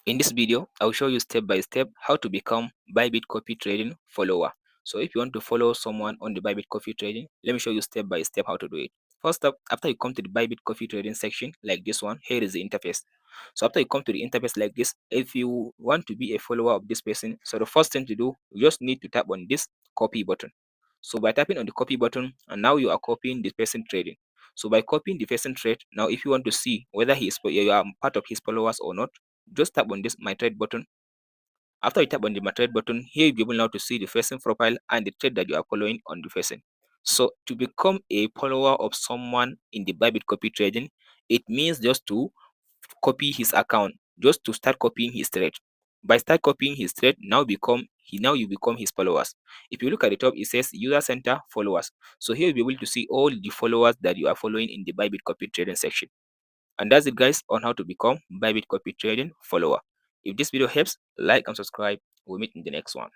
In this video, I'll show you step by step how to become Bybit copy trading follower. So if you want to follow someone on the Bybit coffee trading, let me show you step by step how to do it. First up, after you come to the Bybit coffee trading section like this one, here is the interface. So after you come to the interface like this, if you want to be a follower of this person, so the first thing to do, you just need to tap on this copy button. So by tapping on the copy button, and now you are copying the person trading. So by copying the person trade, now if you want to see whether you are part of his followers or not, just tap on this my trade button. After you tap on the my trade button, here you'll be able now to see the person profile and the trade that you are following on the person. So to become a follower of someone in the Bybit copy trading, it means just to copy his account, just to start copying his trade. By start copying his trade, now you become his followers. If you look at the top, it says user center followers. So here you'll be able to see all the followers that you are following in the Bybit copy trading section. And that's it guys on how to become Bybit copy trading follower. If this video helps, like and subscribe. We'll meet in the next one.